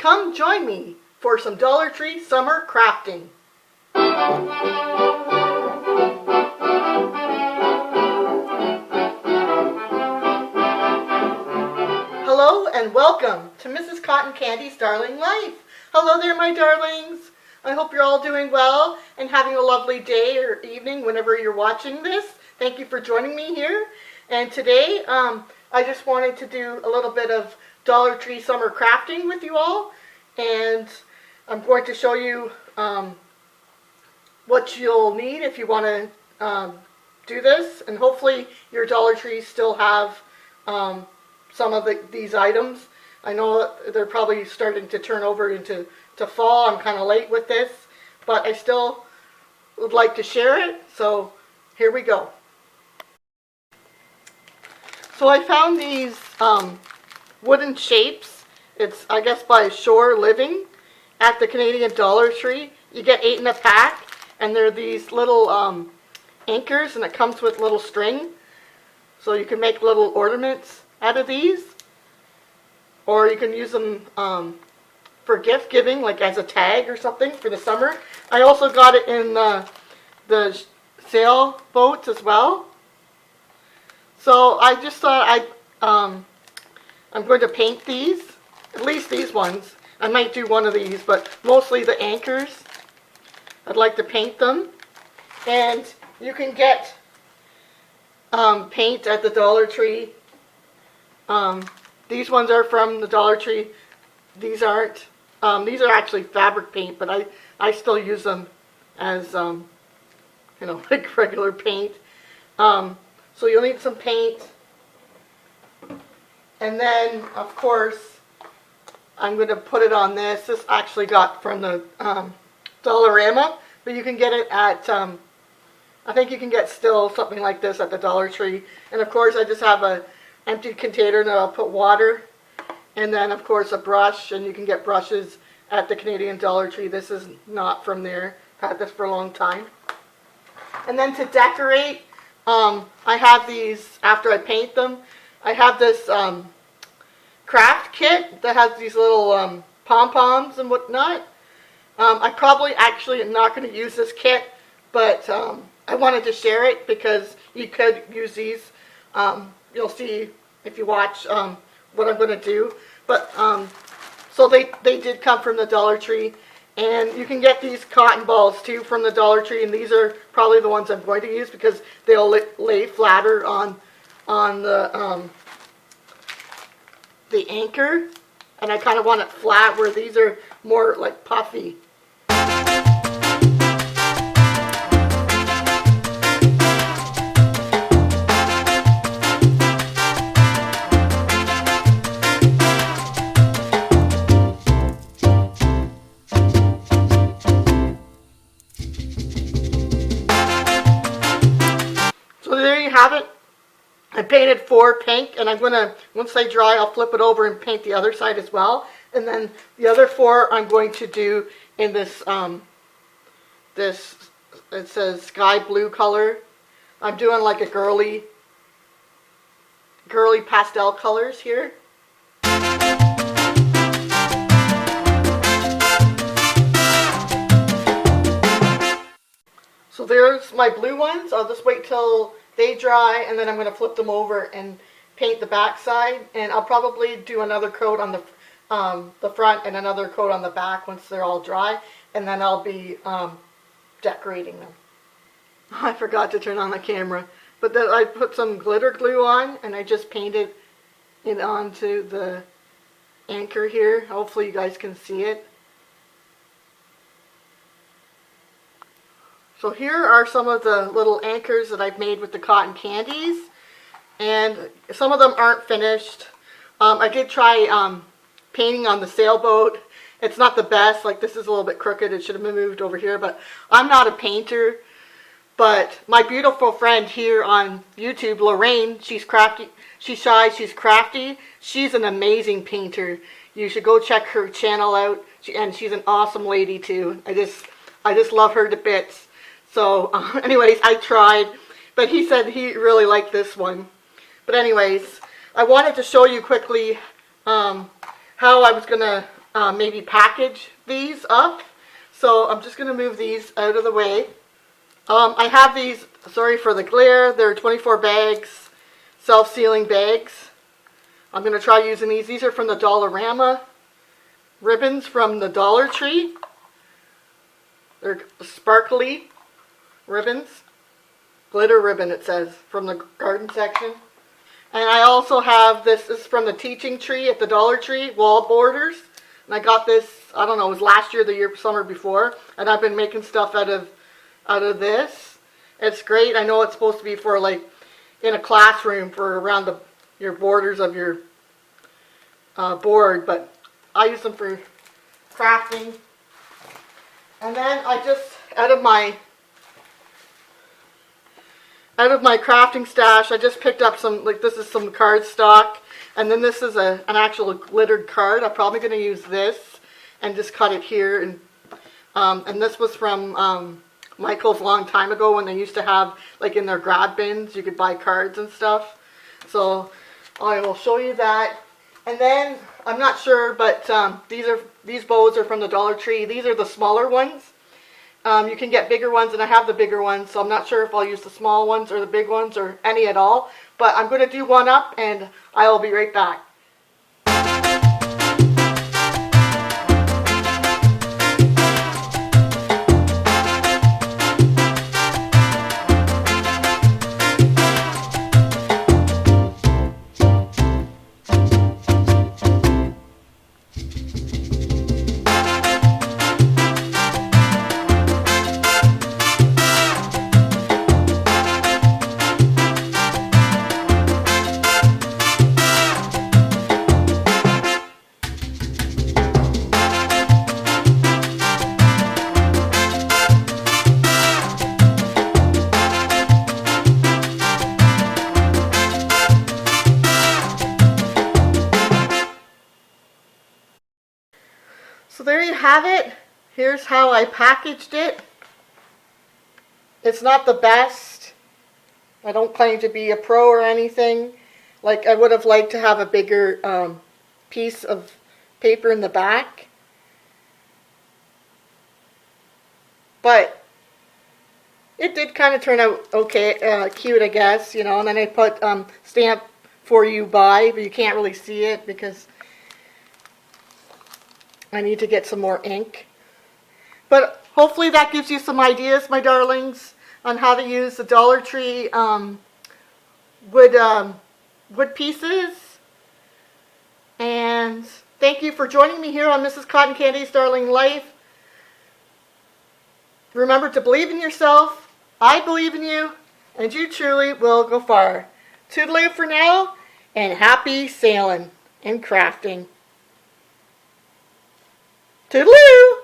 Come join me for some Dollar Tree summer crafting. Hello and welcome to Mrs. Cotton Candy's Darling Life. Hello there, my darlings. I hope you're all doing well and having a lovely day or evening whenever you're watching this. Thank you for joining me here. And today, I just wanted to do a little bit of Dollar Tree summer crafting with you all. And I'm going to show you what you'll need if you want to do this. And hopefully your Dollar Trees still have some of these items. I know they're probably starting to turn over into fall. I'm kind of late with this, but I still would like to share it. So here we go. So I found these wooden shapes. It's, I guess, by Shore Living at the Canadian Dollar Tree. You get 8 in a pack, and they're these little anchors, and it comes with little string. So you can make little ornaments out of these, or you can use them for gift giving, like as a tag or something for the summer. I also got it in the sailboats as well. So I just thought I'm going to paint these, at least these ones. I might do one of these, but mostly the anchors. I'd like to paint them. And you can get paint at the Dollar Tree. These ones are from the Dollar Tree. These aren't. These are actually fabric paint, but I still use them as, you know, like regular paint. So you'll need some paint. And then, of course, I'm going to put it on this. This actually got from the Dollarama, but you can get it at, I think you can get still something like this at the Dollar Tree. And of course, I just have an empty container that I'll put water. And then, of course, a brush, and you can get brushes at the Canadian Dollar Tree. This is not from there. I've had this for a long time. And then to decorate, I have these, after I paint them, I have this craft kit that has these little pom-poms and whatnot. I probably actually am not going to use this kit, but I wanted to share it because you could use these. You'll see if you watch what I'm going to do. But so they did come from the Dollar Tree. And you can get these cotton balls too from the Dollar Tree, and these are probably the ones I'm going to use because they'll lay flatter on the anchor, and I kind of want it flat where these are more like puffy. Have it. I painted 4 pink, and I'm gonna, once they dry, I'll flip it over and paint the other side as well. And then the other 4 I'm going to do in this it says sky blue color. I'm doing like a girly pastel colors here. So there's my blue ones. I'll just wait till they dry, and then I'm going to flip them over and paint the back side. And I'll probably do another coat on the front and another coat on the back once they're all dry. And then I'll be decorating them. I forgot to turn on the camera. But then I put some glitter glue on, and I just painted it onto the anchor here. Hopefully you guys can see it. So here are some of the little anchors that I've made with the cotton candies, and some of them aren't finished. I did try painting on the sailboat. It's not the best, like this is a little bit crooked, it should have been moved over here, but I'm not a painter. But my beautiful friend here on YouTube, Lorraine, she's crafty, she's shy, she's crafty, she's an amazing painter. You should go check her channel out, and she's an awesome lady too. I just love her to bits. So, anyways, I tried, but he said he really liked this one. But anyways, I wanted to show you quickly how I was going to maybe package these up. So I'm just going to move these out of the way. I have these, sorry for the glare, they're 24 bags, self-sealing bags. I'm going to try using these. These are from the Dollarama. Ribbons from the Dollar Tree. They're sparkly ribbons. Glitter ribbon, it says, from the garden section. And I also have this is from the Teaching Tree at the Dollar Tree, wall borders. And I got this, I don't know, it was last year, the year, summer before. And I've been making stuff out of this. It's great. I know it's supposed to be for like in a classroom for around your borders of your board, but I use them for crafting. And then I just, out of my crafting stash, I just picked up some, like this is some cardstock, and then this is an actual glittered card. I'm probably going to use this and just cut it here. And this was from Michael's a long time ago when they used to have, like in their grab bins, you could buy cards and stuff. So I will show you that. And then, I'm not sure, but these bows are from the Dollar Tree. These are the smaller ones. You can get bigger ones, and I have the bigger ones, so I'm not sure if I'll use the small ones or the big ones or any at all. But I'm going to do one up, and I will be right back. So there you have it. Here's how I packaged it. It's not the best. I don't claim to be a pro or anything. Like, I would have liked to have a bigger piece of paper in the back. But it did kind of turn out okay, cute, I guess, you know. And then I put stamp for you by, but you can't really see it because I need to get some more ink. But hopefully that gives you some ideas, my darlings, on how to use the Dollar Tree wood pieces. And thank you for joining me here on Mrs. Cotton Candy's Darling Life. Remember to believe in yourself. I believe in you, and you truly will go far. Toodaloo for now, and happy sailing and crafting. Toodaloo!